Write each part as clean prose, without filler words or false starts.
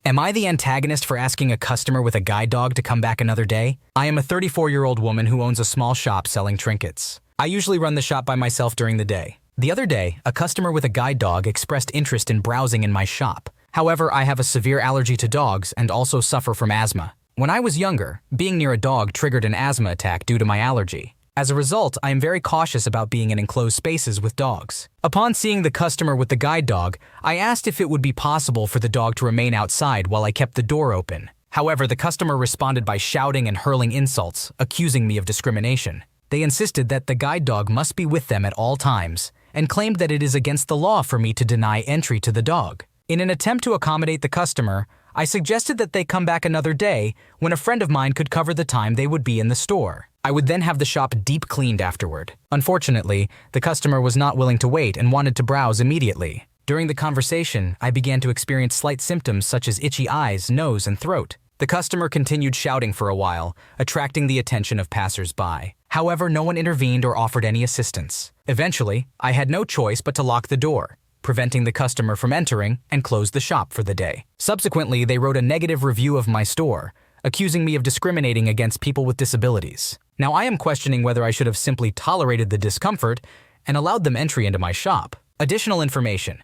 Am I the antagonist for asking a customer with a guide dog to come back another day? I am a 34-year-old woman who owns a small shop selling trinkets. I usually run the shop by myself during the day. The other day, a customer with a guide dog expressed interest in browsing in my shop. However, I have a severe allergy to dogs and also suffer from asthma. When I was younger, being near a dog triggered an asthma attack due to my allergy. As a result, I am very cautious about being in enclosed spaces with dogs. Upon seeing the customer with the guide dog, I asked if it would be possible for the dog to remain outside while I kept the door open. However, the customer responded by shouting and hurling insults, accusing me of discrimination. They insisted that the guide dog must be with them at all times, and claimed that it is against the law for me to deny entry to the dog. In an attempt to accommodate the customer, I suggested that they come back another day when a friend of mine could cover the time they would be in the store. I would then have the shop deep cleaned afterward. Unfortunately, the customer was not willing to wait and wanted to browse immediately. During the conversation, I began to experience slight symptoms such as itchy eyes, nose, and throat. The customer continued shouting for a while, attracting the attention of passers-by. However, no one intervened or offered any assistance. Eventually, I had no choice but to lock the door, preventing the customer from entering, and close the shop for the day. Subsequently, they wrote a negative review of my store, accusing me of discriminating against people with disabilities. Now I am questioning whether I should have simply tolerated the discomfort and allowed them entry into my shop. Additional information.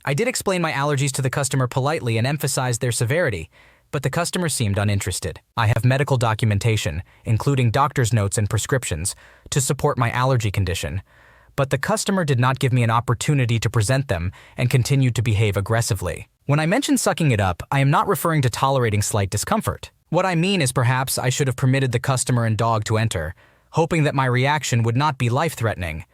I did explain my allergies to the customer politely and emphasized their severity, but the customer seemed uninterested. I have medical documentation, including doctor's notes and prescriptions, to support my allergy condition, but the customer did not give me an opportunity to present them and continued to behave aggressively. When I mention sucking it up, I am not referring to tolerating slight discomfort. What I mean is perhaps I should have permitted the customer and dog to enter, hoping that my reaction would not be life-threatening,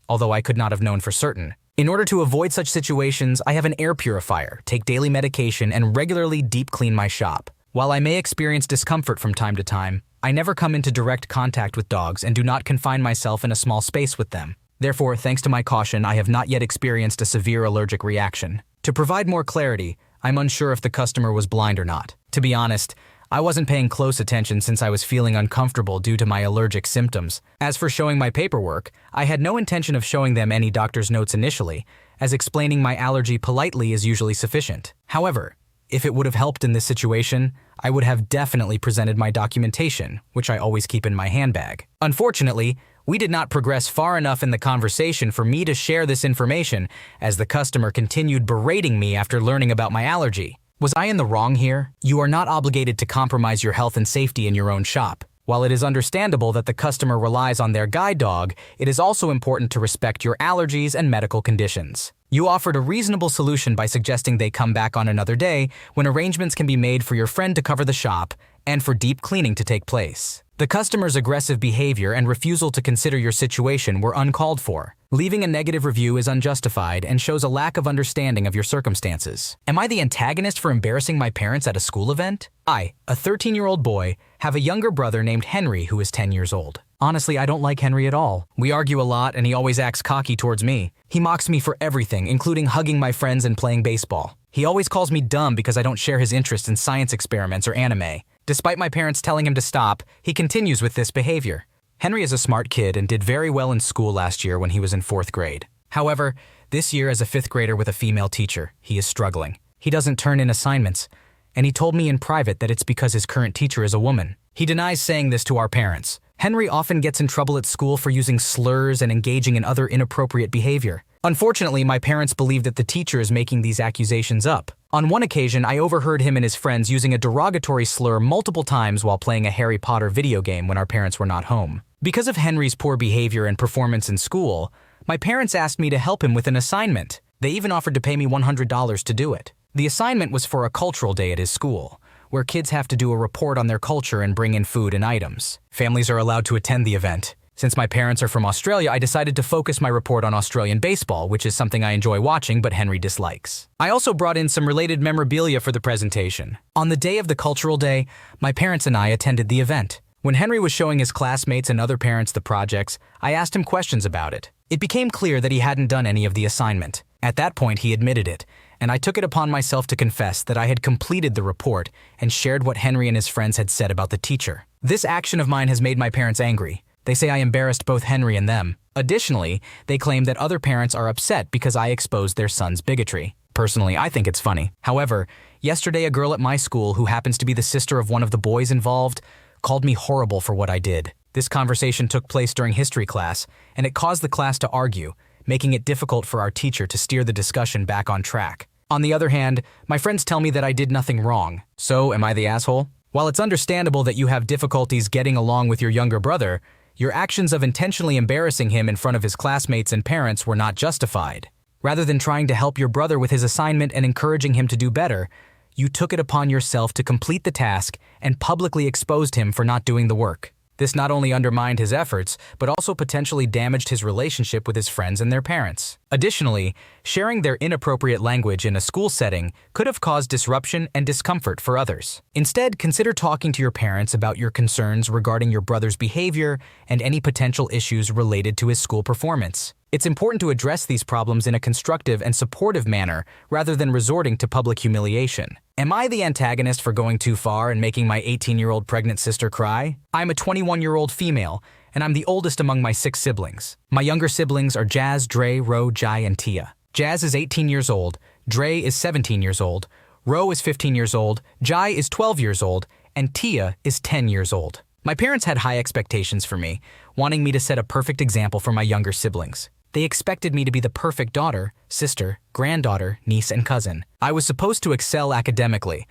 although I could not have known for certain. In order to avoid such situations, I have an air purifier, take daily medication, and regularly deep clean my shop. While I may experience discomfort from time to time, I never come into direct contact with dogs and do not confine myself in a small space with them. Therefore, thanks to my caution, I have not yet experienced a severe allergic reaction. To provide more clarity, I'm unsure if the customer was blind or not. To be honest, I wasn't paying close attention since I was feeling uncomfortable due to my allergic symptoms. As for showing my paperwork, I had no intention of showing them any doctor's notes initially, as explaining my allergy politely is usually sufficient. However, if it would have helped in this situation, I would have definitely presented my documentation, which I always keep in my handbag. Unfortunately, we did not progress far enough in the conversation for me to share this information, as the customer continued berating me after learning about my allergy. Was I in the wrong here? You are not obligated to compromise your health and safety in your own shop. While it is understandable that the customer relies on their guide dog, it is also important to respect your allergies and medical conditions. You offered a reasonable solution by suggesting they come back on another day when arrangements can be made for your friend to cover the shop and for deep cleaning to take place. The customer's aggressive behavior and refusal to consider your situation were uncalled for. Leaving a negative review is unjustified and shows a lack of understanding of your circumstances. Am I the antagonist for embarrassing my parents at a school event? I, a 13-year-old boy, have a younger brother named Henry who is 10 years old. Honestly, I don't like Henry at all. We argue a lot and he always acts cocky towards me. He mocks me for everything, including hugging my friends and playing baseball. He always calls me dumb because I don't share his interest in science experiments or anime. Despite my parents telling him to stop, he continues with this behavior. Henry is a smart kid and did very well in school last year when he was in 4th grade. However, this year as a 5th grader with a female teacher, he is struggling. He doesn't turn in assignments, and he told me in private that it's because his current teacher is a woman. He denies saying this to our parents. Henry often gets in trouble at school for using slurs and engaging in other inappropriate behavior. Unfortunately, my parents believe that the teacher is making these accusations up. On one occasion, I overheard him and his friends using a derogatory slur multiple times while playing a Harry Potter video game when our parents were not home. Because of Henry's poor behavior and performance in school, my parents asked me to help him with an assignment. They even offered to pay me $100 to do it. The assignment was for a cultural day at his school, where kids have to do a report on their culture and bring in food and items. Families are allowed to attend the event. Since my parents are from Australia, I decided to focus my report on Australian baseball, which is something I enjoy watching but Henry dislikes. I also brought in some related memorabilia for the presentation. On the day of the cultural day, my parents and I attended the event. When Henry was showing his classmates and other parents the projects, I asked him questions about it. It became clear that he hadn't done any of the assignment. At that point, he admitted it, and I took it upon myself to confess that I had completed the report and shared what Henry and his friends had said about the teacher. This action of mine has made my parents angry. They say I embarrassed both Henry and them. Additionally, they claim that other parents are upset because I exposed their son's bigotry. Personally, I think it's funny. However, yesterday a girl at my school who happens to be the sister of one of the boys involved called me horrible for what I did. This conversation took place during history class, and it caused the class to argue, making it difficult for our teacher to steer the discussion back on track. On the other hand, my friends tell me that I did nothing wrong. So, am I the asshole? While it's understandable that you have difficulties getting along with your younger brother, your actions of intentionally embarrassing him in front of his classmates and parents were not justified. Rather than trying to help your brother with his assignment and encouraging him to do better, you took it upon yourself to complete the task and publicly exposed him for not doing the work. This not only undermined his efforts, but also potentially damaged his relationship with his friends and their parents. Additionally, sharing their inappropriate language in a school setting could have caused disruption and discomfort for others. Instead, consider talking to your parents about your concerns regarding your brother's behavior and any potential issues related to his school performance. It's important to address these problems in a constructive and supportive manner rather than resorting to public humiliation. Am I the antagonist for going too far and making my 18-year-old pregnant sister cry? I'm a 21-year-old female, and I'm the oldest among my 6 siblings. My younger siblings are Jazz, Dre, Ro, Jai, and Tia. Jazz is 18 years old, Dre is 17 years old, Ro is 15 years old, Jai is 12 years old, and Tia is 10 years old. My parents had high expectations for me, wanting me to set a perfect example for my younger siblings. They expected me to be the perfect daughter, sister, granddaughter, niece, and cousin. I was supposed to excel academically,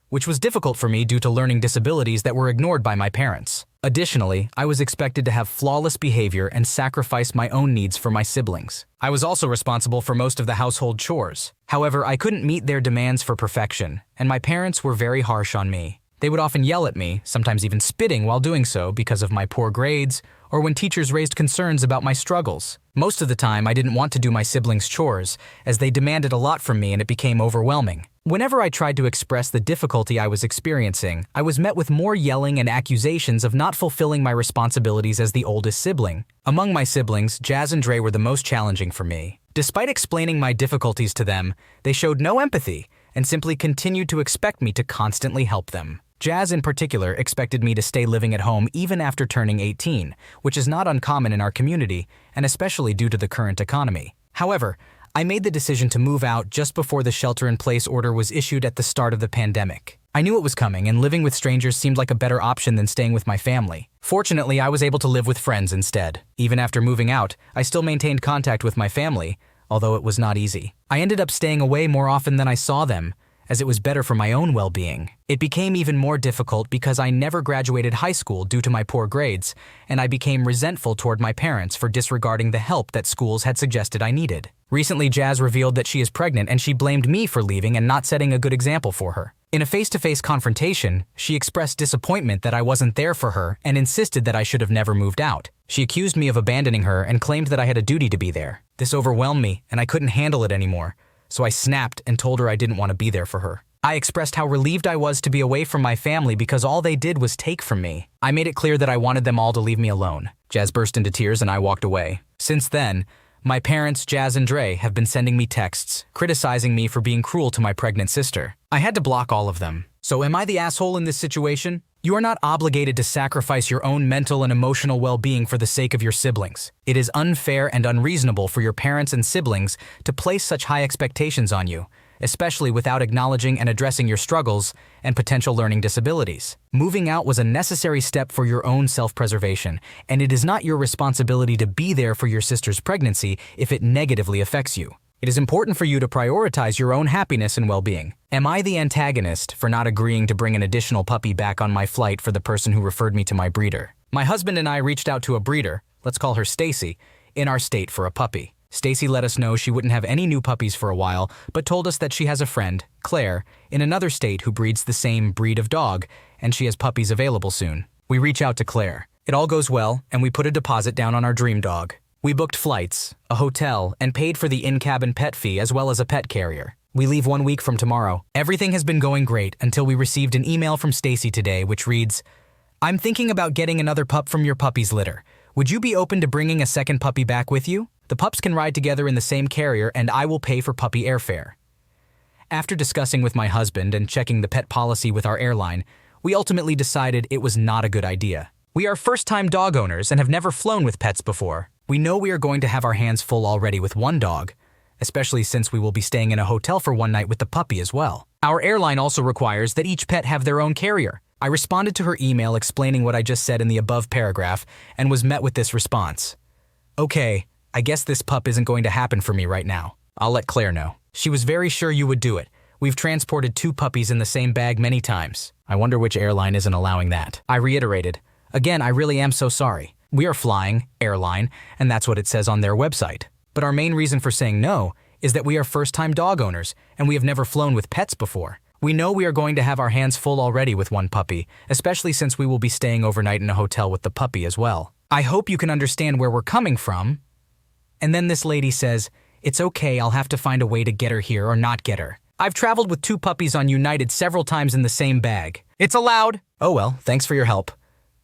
which was difficult for me due to learning disabilities that were ignored by my parents. Additionally, I was expected to have flawless behavior and sacrifice my own needs for my siblings. I was also responsible for most of the household chores. However, I couldn't meet their demands for perfection, and my parents were very harsh on me. They would often yell at me, sometimes even spitting while doing so because of my poor grades, or when teachers raised concerns about my struggles. Most of the time, I didn't want to do my siblings' chores, as they demanded a lot from me and it became overwhelming. Whenever I tried to express the difficulty I was experiencing, I was met with more yelling and accusations of not fulfilling my responsibilities as the oldest sibling. Among my siblings, Jazz and Dre were the most challenging for me. Despite explaining my difficulties to them, they showed no empathy and simply continued to expect me to constantly help them. Jazz in particular expected me to stay living at home even after turning 18, which is not uncommon in our community, and especially due to the current economy. However, I made the decision to move out just before the shelter-in-place order was issued at the start of the pandemic. I knew it was coming, and living with strangers seemed like a better option than staying with my family. Fortunately, I was able to live with friends instead. Even after moving out, I still maintained contact with my family, although it was not easy. I ended up staying away more often than I saw them, as it was better for my own well-being. It became even more difficult because I never graduated high school due to my poor grades, and I became resentful toward my parents for disregarding the help that schools had suggested I needed. Recently, Jazz revealed that she is pregnant and she blamed me for leaving and not setting a good example for her. In a face-to-face confrontation, she expressed disappointment that I wasn't there for her and insisted that I should have never moved out. She accused me of abandoning her and claimed that I had a duty to be there. This overwhelmed me, and I couldn't handle it anymore. So I snapped and told her I didn't want to be there for her. I expressed how relieved I was to be away from my family because all they did was take from me. I made it clear that I wanted them all to leave me alone. Jazz burst into tears and I walked away. Since then, my parents, Jazz and Dre, have been sending me texts, criticizing me for being cruel to my pregnant sister. I had to block all of them. So am I the asshole in this situation? You are not obligated to sacrifice your own mental and emotional well-being for the sake of your siblings. It is unfair and unreasonable for your parents and siblings to place such high expectations on you, especially without acknowledging and addressing your struggles and potential learning disabilities. Moving out was a necessary step for your own self-preservation, and it is not your responsibility to be there for your sister's pregnancy if it negatively affects you. It is important for you to prioritize your own happiness and well-being. Am I the antagonist for not agreeing to bring an additional puppy back on my flight for the person who referred me to my breeder? My husband and I reached out to a breeder, let's call her Stacy, in our state for a puppy. Stacy let us know she wouldn't have any new puppies for a while, but told us that she has a friend, Claire, in another state who breeds the same breed of dog, and she has puppies available soon. We reach out to Claire. It all goes well, and we put a deposit down on our dream dog. We booked flights, a hotel, and paid for the in-cabin pet fee as well as a pet carrier. We leave 1 week from tomorrow. Everything has been going great until we received an email from Stacy today which reads, "I'm thinking about getting another pup from your puppy's litter. Would you be open to bringing a second puppy back with you? The pups can ride together in the same carrier and I will pay for puppy airfare." After discussing with my husband and checking the pet policy with our airline, we ultimately decided it was not a good idea. We are first-time dog owners and have never flown with pets before. We know we are going to have our hands full already with one dog, especially since we will be staying in a hotel for one night with the puppy as well. Our airline also requires that each pet have their own carrier. I responded to her email explaining what I just said in the above paragraph and was met with this response. Okay, I guess this pup isn't going to happen for me right now. I'll let Claire know. She was very sure you would do it. We've transported 2 puppies in the same bag many times. I wonder which airline isn't allowing that. I reiterated, again, I really am so sorry. We are flying, airline, and that's what it says on their website. But our main reason for saying no is that we are first-time dog owners and we have never flown with pets before. We know we are going to have our hands full already with one puppy, especially since we will be staying overnight in a hotel with the puppy as well. I hope you can understand where we're coming from. And then this lady says, it's okay, I'll have to find a way to get her here or not get her. I've traveled with 2 puppies on United several times in the same bag. It's allowed. Oh well, thanks for your help.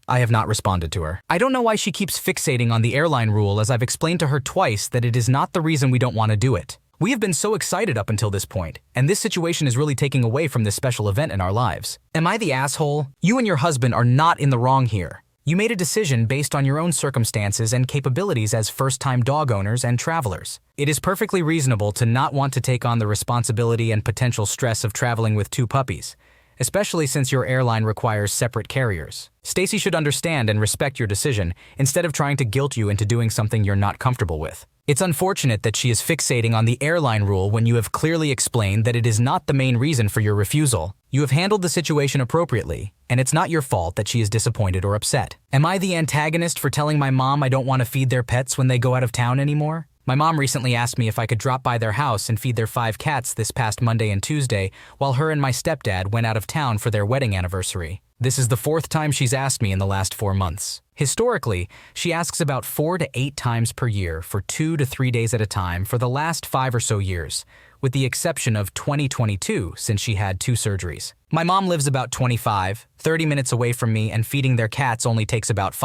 I have not responded to her. I don't know why she keeps fixating on the airline rule, as I've explained to her twice that it is not the reason we don't want to do it. We have been so excited up until this point, and this situation is really taking away from this special event in our lives. Am I the asshole? You and your husband are not in the wrong here. You made a decision based on your own circumstances and capabilities as first-time dog owners and travelers. It is perfectly reasonable to not want to take on the responsibility and potential stress of traveling with 2 puppies, especially since your airline requires separate carriers. Stacy should understand and respect your decision instead of trying to guilt you into doing something you're not comfortable with. It's unfortunate that she is fixating on the airline rule when you have clearly explained that it is not the main reason for your refusal. You have handled the situation appropriately, and it's not your fault that she is disappointed or upset. Am I the antagonist for telling my mom I don't want to feed their pets when they go out of town anymore? My mom recently asked me if I could drop by their house and feed their 5 cats this past Monday and Tuesday while her and my stepdad went out of town for their wedding anniversary. This is the 4th time she's asked me in the last 4 months. Historically, she asks about 4 to 8 times per year for 2 to 3 days at a time for the last 5 or so years, with the exception of 2022 since she had 2 surgeries. My mom lives about 30 minutes away from me, and feeding their cats only takes about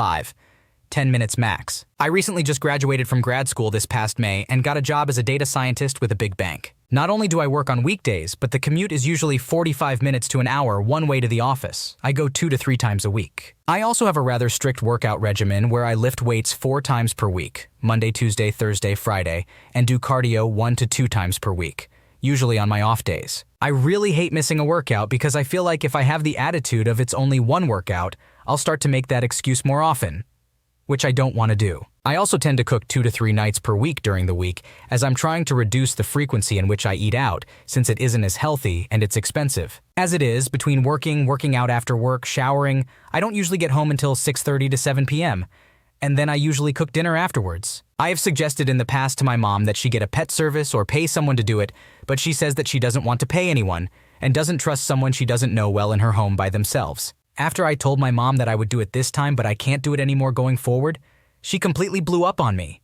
10 minutes max. I recently just graduated from grad school this past May and got a job as a data scientist with a big bank. Not only do I work on weekdays, but the commute is usually 45 minutes to an hour one way to the office. I go 2 to 3 times a week. I also have a rather strict workout regimen where I lift weights 4 times per week, Monday, Tuesday, Thursday, Friday, and do cardio 1 to 2 times per week, usually on my off days. I really hate missing a workout because I feel like if I have the attitude of it's only one workout, I'll start to make that excuse more often, which I don't want to do. I also tend to cook 2 to 3 nights per week during the week, as I'm trying to reduce the frequency in which I eat out, since it isn't as healthy and it's expensive. As it is, between working out after work, showering, I don't usually get home until 6:30 to 7 p.m., and then I usually cook dinner afterwards. I have suggested in the past to my mom that she get a pet service or pay someone to do it, but she says that she doesn't want to pay anyone and doesn't trust someone she doesn't know well in her home by themselves. After I told my mom that I would do it this time but I can't do it anymore going forward, she completely blew up on me,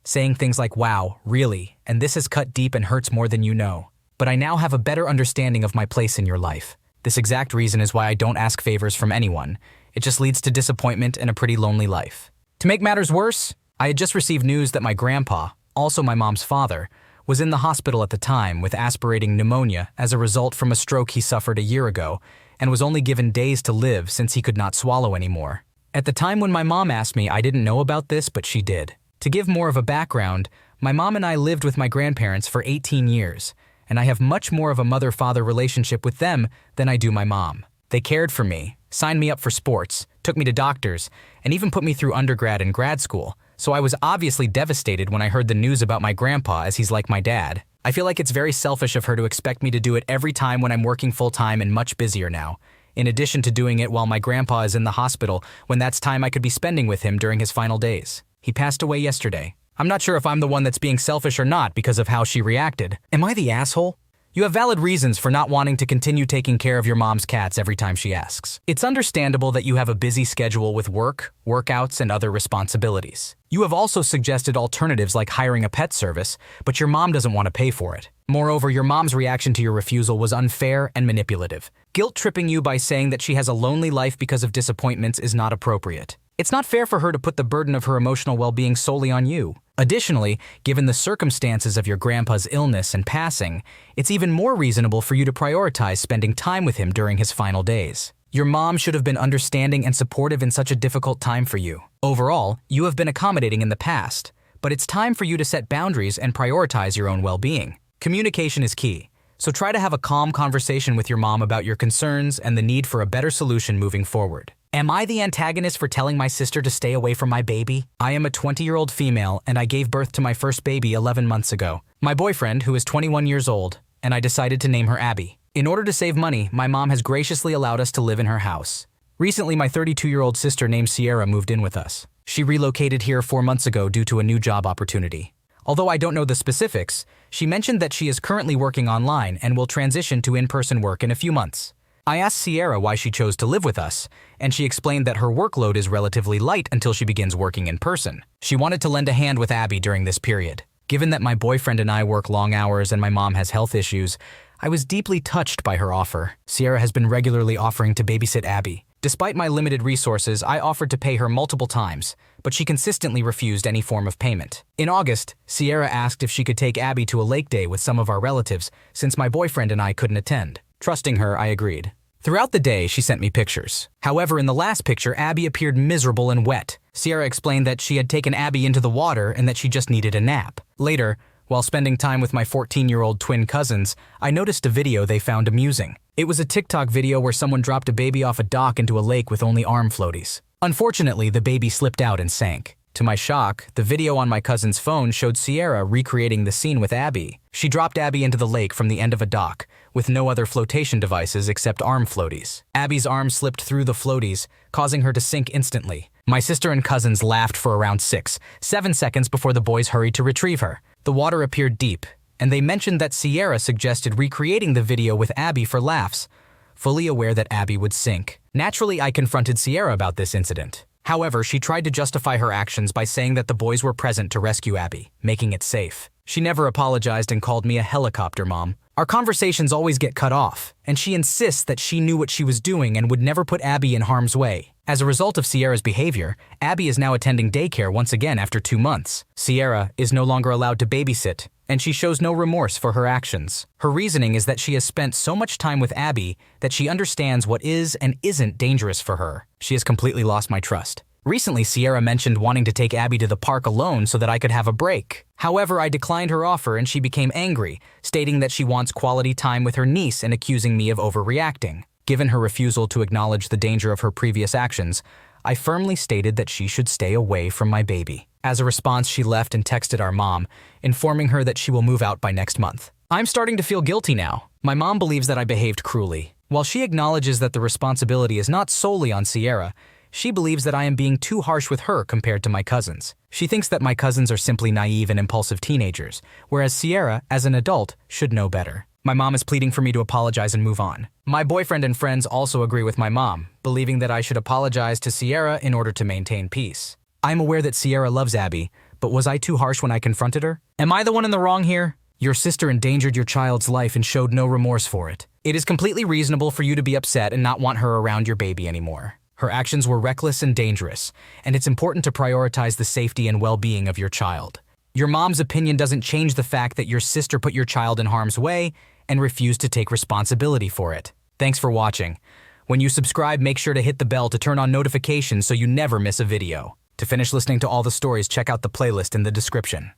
saying things like, "Wow, really? And this has cut deep and hurts more than you know. But I now have a better understanding of my place in your life. This exact reason is why I don't ask favors from anyone. It just leads to disappointment and a pretty lonely life." To make matters worse, I had just received news that my grandpa, also my mom's father, was in the hospital at the time with aspirating pneumonia as a result from a stroke he suffered a year ago and was only given days to live since he could not swallow anymore. At the time when my mom asked me, I didn't know about this, but she did. To give more of a background, my mom and I lived with my grandparents for 18 years, and I have much more of a mother-father relationship with them than I do my mom. They cared for me, signed me up for sports, took me to doctors, and even put me through undergrad and grad school, so I was obviously devastated when I heard the news about my grandpa, as he's like my dad. I feel like it's very selfish of her to expect me to do it every time when I'm working full-time and much busier now, in addition to doing it while my grandpa is in the hospital when that's time I could be spending with him during his final days. He passed away yesterday. I'm not sure if I'm the one that's being selfish or not because of how she reacted. Am I the asshole? You have valid reasons for not wanting to continue taking care of your mom's cats every time she asks. It's understandable that you have a busy schedule with work, workouts, and other responsibilities. You have also suggested alternatives like hiring a pet service, but your mom doesn't want to pay for it. Moreover, your mom's reaction to your refusal was unfair and manipulative. Guilt-tripping you by saying that she has a lonely life because of disappointments is not appropriate. It's not fair for her to put the burden of her emotional well-being solely on you. Additionally, given the circumstances of your grandpa's illness and passing, it's even more reasonable for you to prioritize spending time with him during his final days. Your mom should have been understanding and supportive in such a difficult time for you. Overall, you have been accommodating in the past, but it's time for you to set boundaries and prioritize your own well-being. Communication is key, so try to have a calm conversation with your mom about your concerns and the need for a better solution moving forward. Am I the antagonist for telling my sister to stay away from my baby? I am a 20-year-old female and I gave birth to my first baby 11 months ago. My boyfriend, who is 21 years old, and I decided to name her Abby. In order to save money, my mom has graciously allowed us to live in her house. Recently, my 32-year-old sister named Sierra moved in with us. She relocated here 4 months ago due to a new job opportunity. Although I don't know the specifics, she mentioned that she is currently working online and will transition to in-person work in a few months. I asked Sierra why she chose to live with us, and she explained that her workload is relatively light until she begins working in person. She wanted to lend a hand with Abby during this period. Given that my boyfriend and I work long hours and my mom has health issues, I was deeply touched by her offer. Sierra has been regularly offering to babysit Abby. Despite my limited resources, I offered to pay her multiple times, but she consistently refused any form of payment. In August, Sierra asked if she could take Abby to a lake day with some of our relatives, since my boyfriend and I couldn't attend. Trusting her, I agreed. Throughout the day, she sent me pictures. However, in the last picture, Abby appeared miserable and wet. Sierra explained that she had taken Abby into the water and that she just needed a nap. Later, while spending time with my 14-year-old twin cousins, I noticed a video they found amusing. It was a TikTok video where someone dropped a baby off a dock into a lake with only arm floaties. Unfortunately, the baby slipped out and sank. To my shock, the video on my cousin's phone showed Sierra recreating the scene with Abby. She dropped Abby into the lake from the end of a dock, with no other flotation devices except arm floaties. Abby's arm slipped through the floaties, causing her to sink instantly. My sister and cousins laughed for around 6-7 seconds before the boys hurried to retrieve her. The water appeared deep, and they mentioned that Sierra suggested recreating the video with Abby for laughs, fully aware that Abby would sink. Naturally, I confronted Sierra about this incident. However, she tried to justify her actions by saying that the boys were present to rescue Abby, making it safe. She never apologized and called me a helicopter mom. Our conversations always get cut off, and she insists that she knew what she was doing and would never put Abby in harm's way. As a result of Sierra's behavior, Abby is now attending daycare once again after 2 months. Sierra is no longer allowed to babysit, and she shows no remorse for her actions. Her reasoning is that she has spent so much time with Abby that she understands what is and isn't dangerous for her. She has completely lost my trust. Recently, Sierra mentioned wanting to take Abby to the park alone so that I could have a break. However, I declined her offer and she became angry, stating that she wants quality time with her niece and accusing me of overreacting. Given her refusal to acknowledge the danger of her previous actions, I firmly stated that she should stay away from my baby. As a response, she left and texted our mom, informing her that she will move out by next month. I'm starting to feel guilty now. My mom believes that I behaved cruelly. While she acknowledges that the responsibility is not solely on Sierra, she believes that I am being too harsh with her compared to my cousins. She thinks that my cousins are simply naive and impulsive teenagers, whereas Sierra, as an adult, should know better. My mom is pleading for me to apologize and move on. My boyfriend and friends also agree with my mom, believing that I should apologize to Sierra in order to maintain peace. I am aware that Sierra loves Abby, but was I too harsh when I confronted her? Am I the one in the wrong here? Your sister endangered your child's life and showed no remorse for it. It is completely reasonable for you to be upset and not want her around your baby anymore. Her actions were reckless and dangerous, and it's important to prioritize the safety and well-being of your child. Your mom's opinion doesn't change the fact that your sister put your child in harm's way and refused to take responsibility for it. Thanks for watching. When you subscribe, make sure to hit the bell to turn on notifications so you never miss a video. To finish listening to all the stories, check out the playlist in the description.